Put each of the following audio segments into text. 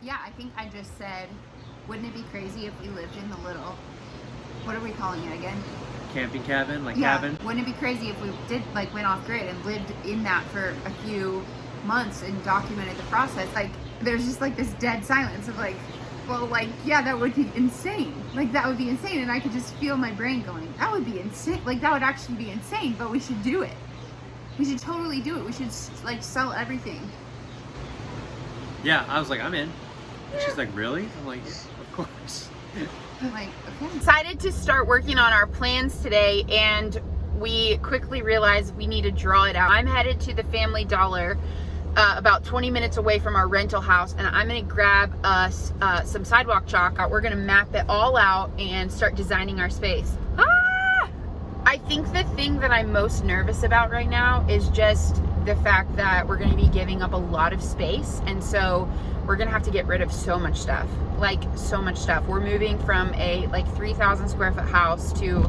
Yeah, I think I just said, wouldn't it be crazy if we lived in the little, what are we calling it again? Camping cabin, like Yeah, cabin. wouldn't it be crazy if we did like went off grid and lived in that for a few months and documented the process? Like, there's just like this dead silence of like, well, like, yeah, that would be insane. Like, that would be insane. And I could just feel my brain going, that would be insane. Like, that would actually be insane, but we should do it. We should totally do it. We should like sell everything. Yeah, I was like, I'm in. And she's like, really? I'm like, yeah, of course. Like, okay. Decided to start working on our plans today, and we quickly realized we need to draw it out. I'm headed to the Family Dollar about 20 minutes away from our rental house, and I'm gonna grab us some sidewalk chalk. We're gonna map it all out and start designing our space. I think the thing that I'm most nervous about right now is just the fact that we're gonna be giving up a lot of space, and so we're gonna have to get rid of so much stuff. Like, so much stuff. We're moving from a like 3,000 square foot house to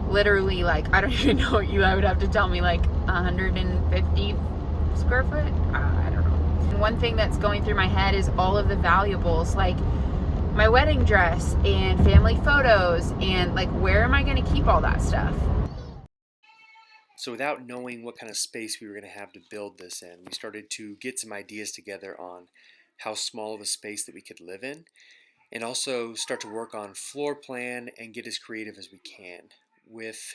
literally like, I don't even know what I would have to tell me, like 150 square foot? I don't know. And one thing that's going through my head is all of the valuables, like my wedding dress and family photos, and like, where am I gonna keep all that stuff? So without knowing what kind of space we were going to have to build this in, we started to get some ideas together on how small of a space that we could live in, and also start to work on floor plan and get as creative as we can with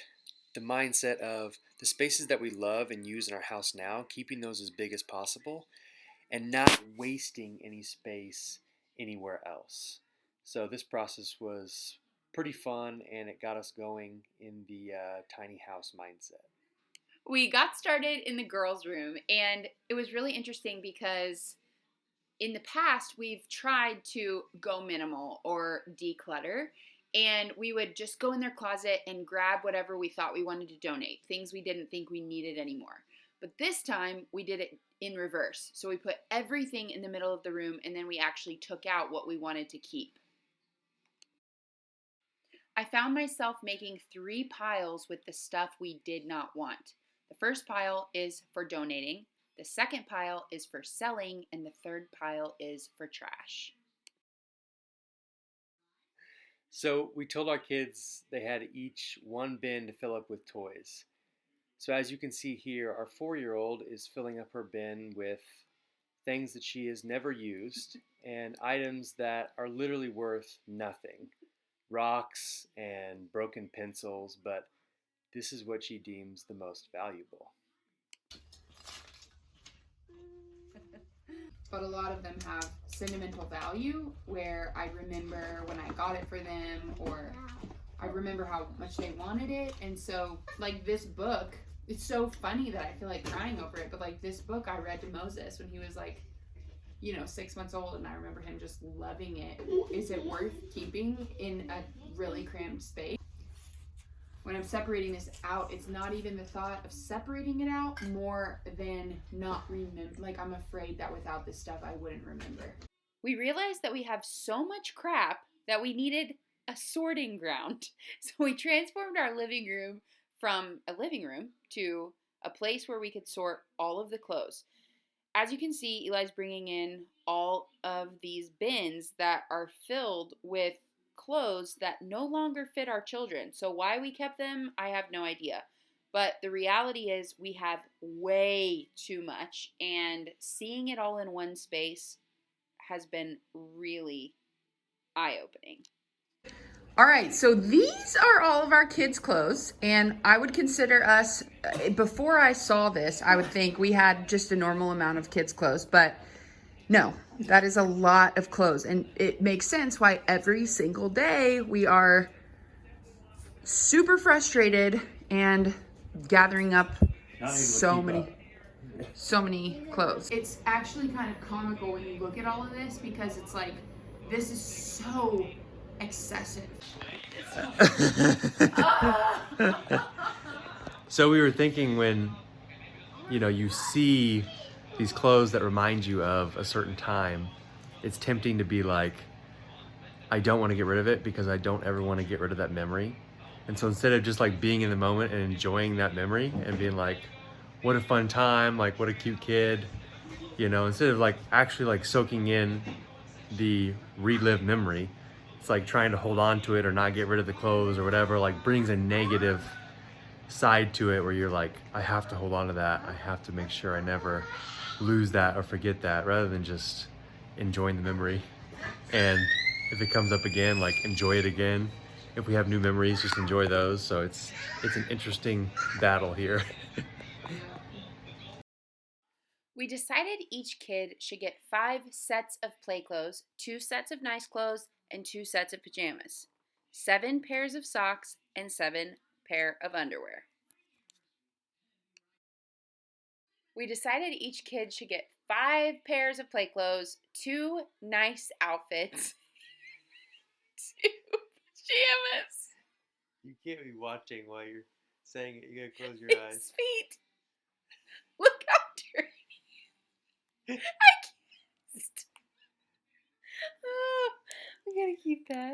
the mindset of the spaces that we love and use in our house now, keeping those as big as possible and not wasting any space anywhere else. So this process was pretty fun, and it got us going in the tiny house mindset. We got started in the girls' room, and it was really interesting because in the past we've tried to go minimal or declutter, and we would just go in their closet and grab whatever we thought we wanted to donate, things we didn't think we needed anymore. But this time we did it in reverse. So we put everything in the middle of the room, and then we actually took out what we wanted to keep. I found myself making 3 piles with the stuff we did not want. The first pile is for donating, the second pile is for selling, and the third pile is for trash. So we told our kids they had each one bin to fill up with toys. So as you can see here, our 4-year-old is filling up her bin with things that she has never used and items that are literally worth nothing. Rocks and broken pencils, but this is what she deems the most valuable. But a lot of them have sentimental value, where I remember when I got it for them, or I remember how much they wanted it. And so, like, this book, it's so funny that I feel like crying over it, but like, this book I read to Moses when he was like, 6 months old, and I remember him just loving it. Is it worth keeping in a really cramped space? When I'm separating this out, it's not even the thought of separating it out more than not remember. Like, I'm afraid that without this stuff, I wouldn't remember. We realized that we have so much crap that we needed a sorting ground. So we transformed our living room from a living room to a place where we could sort all of the clothes. As you can see, Eli's bringing in all of these bins that are filled with clothes that no longer fit our children. So why we kept them, I have no idea. But the reality is we have way too much, and seeing it all in one space has been really eye-opening. All right, so these are all of our kids' clothes, and I would consider us, before I saw this, I would think we had just a normal amount of kids' clothes, but no, that is a lot of clothes, and it makes sense why every single day we are super frustrated and gathering up so many clothes. It's actually kind of comical when you look at all of this, because it's like, this is so excessive. So we were thinking, when you see these clothes that remind you of a certain time, it's tempting to be like, I don't want to get rid of it because I don't ever want to get rid of that memory. And so instead of just like being in the moment and enjoying that memory and being like, what a fun time, like what a cute kid, instead of like actually like soaking in the relived memory. It's like trying to hold on to it or not get rid of the clothes or whatever, like brings a negative side to it where you're like, I have to hold on to that. I have to make sure I never lose that or forget that, rather than just enjoying the memory. And if it comes up again, like enjoy it again. If we have new memories, just enjoy those. So it's an interesting battle here. We decided each kid should get 5 sets of play clothes, 2 sets of nice clothes, and 2 sets of pajamas, 7 pairs of socks, and 7 pair of underwear. We decided each kid should get 5 pairs of play clothes, 2 nice outfits, 2 pajamas. You can't be watching while you're saying it. You gotta close your His feet. Look how dirty. I can't. Oh, we gotta keep that.